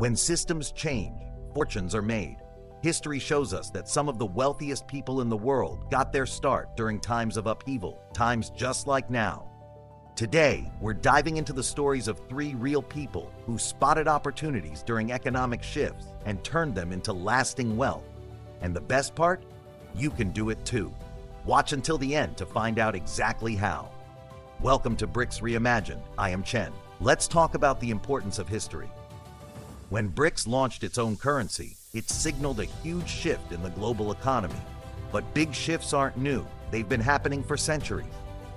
When systems change, fortunes are made. History shows us that some of the wealthiest people in the world got their start during times of upheaval, times just like now. Today, we're diving into the stories of three real people who spotted opportunities during economic shifts and turned them into lasting wealth. And the best part? You can do it too. Watch until the end to find out exactly how. Welcome to Brics-reimagined. I am Chen. Let's talk about the importance of history. When BRICS launched its own currency, it signaled a huge shift in the global economy. But big shifts aren't new. They've been happening for centuries.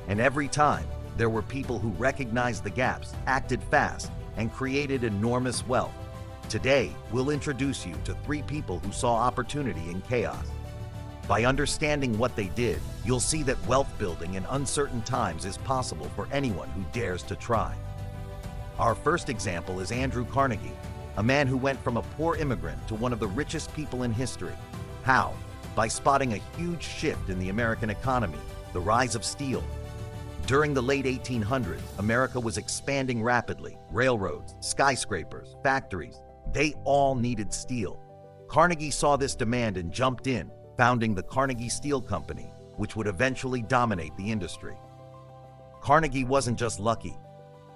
And every time, there were people who recognized the gaps, acted fast, and created enormous wealth. Today, we'll introduce you to three people who saw opportunity in chaos. By understanding what they did, you'll see that wealth building in uncertain times is possible for anyone who dares to try. Our first example is Andrew Carnegie, a man who went from a poor immigrant to one of the richest people in history. How? By spotting a huge shift in the American economy, the rise of steel. During the late 1800s, America was expanding rapidly. Railroads, skyscrapers, factories, they all needed steel. Carnegie saw this demand and jumped in, founding the Carnegie Steel Company, which would eventually dominate the industry. Carnegie wasn't just lucky.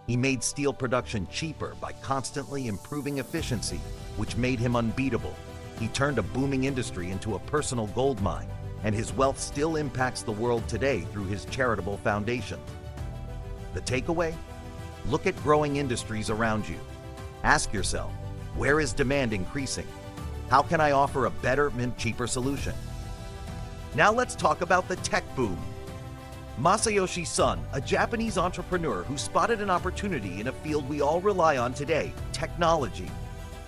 He made steel production cheaper by constantly improving efficiency, which made him unbeatable. He turned a booming industry into a personal gold mine, and his wealth still impacts the world today through his charitable foundations. The takeaway? Look at growing industries around you. Ask yourself, where is demand increasing? How can I offer a better and cheaper solution? Now let's talk about the tech boom. Masayoshi Son, a Japanese entrepreneur who spotted an opportunity in a field we all rely on today, technology.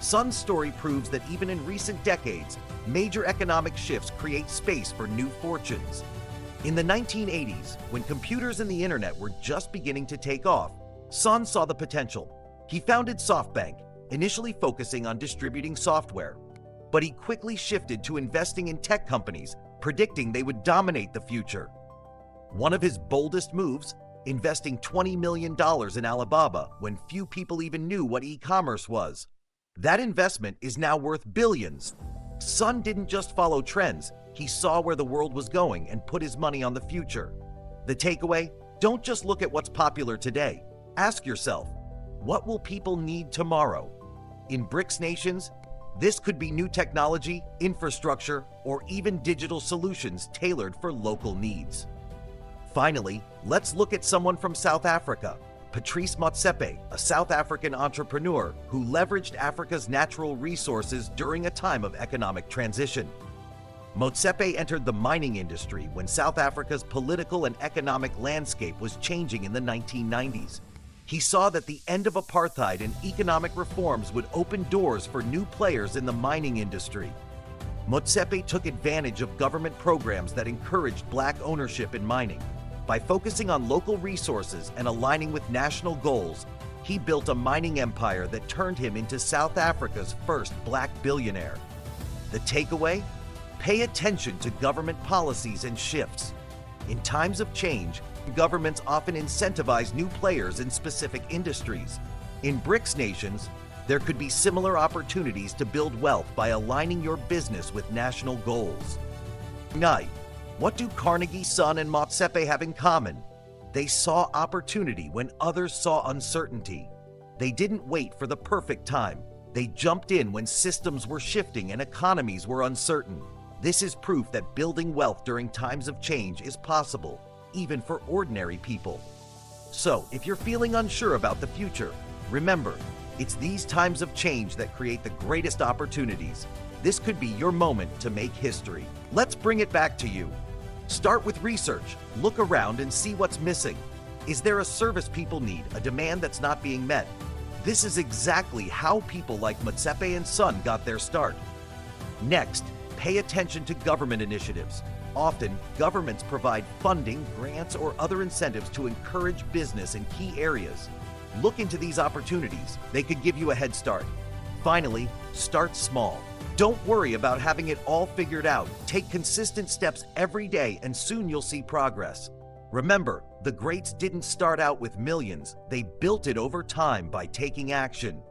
Son's story proves that even in recent decades, major economic shifts create space for new fortunes. In the 1980s, when computers and the internet were just beginning to take off, Son saw the potential. He founded SoftBank, initially focusing on distributing software. But he quickly shifted to investing in tech companies, predicting they would dominate the future. One of his boldest moves, investing $20 million in Alibaba when few people even knew what e-commerce was. That investment is now worth billions. Son didn't just follow trends, he saw where the world was going and put his money on the future. The takeaway? Don't just look at what's popular today. Ask yourself, what will people need tomorrow? In BRICS nations, this could be new technology, infrastructure, or even digital solutions tailored for local needs. Finally, let's look at someone from South Africa, Patrice Motsepe, a South African entrepreneur who leveraged Africa's natural resources during a time of economic transition. Motsepe entered the mining industry when South Africa's political and economic landscape was changing in the 1990s. He saw that the end of apartheid and economic reforms would open doors for new players in the mining industry. Motsepe took advantage of government programs that encouraged black ownership in mining. By focusing on local resources and aligning with national goals, he built a mining empire that turned him into South Africa's first black billionaire. The takeaway? Pay attention to government policies and shifts. In times of change, governments often incentivize new players in specific industries. In BRICS nations, there could be similar opportunities to build wealth by aligning your business with national goals. Night. What do Carnegie, Son, and Motsepe have in common? They saw opportunity when others saw uncertainty. They didn't wait for the perfect time. They jumped in when systems were shifting and economies were uncertain. This is proof that building wealth during times of change is possible, even for ordinary people. So, if you're feeling unsure about the future, remember, it's these times of change that create the greatest opportunities. This could be your moment to make history. Let's bring it back to you. Start with research. Look around and see what's missing. Is there a service people need, a demand that's not being met? This is exactly how people like Motsepe and Son got their start. Next, pay attention to government initiatives. Often, governments provide funding, grants, or other incentives to encourage business in key areas. Look into these opportunities. They could give you a head start. Finally, start small. Don't worry about having it all figured out. Take consistent steps every day and soon you'll see progress. Remember, the greats didn't start out with millions. They built it over time by taking action.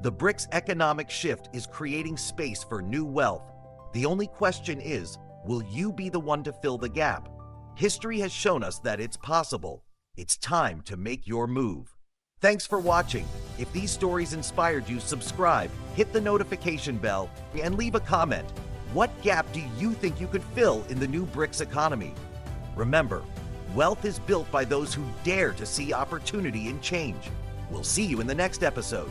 The BRICS economic shift is creating space for new wealth. The only question is, will you be the one to fill the gap? History has shown us that it's possible. It's time to make your move. Thanks for watching. If these stories inspired you, subscribe, hit the notification bell, and leave a comment. What gap do you think you could fill in the new BRICS economy? Remember, wealth is built by those who dare to see opportunity and change. We'll see you in the next episode.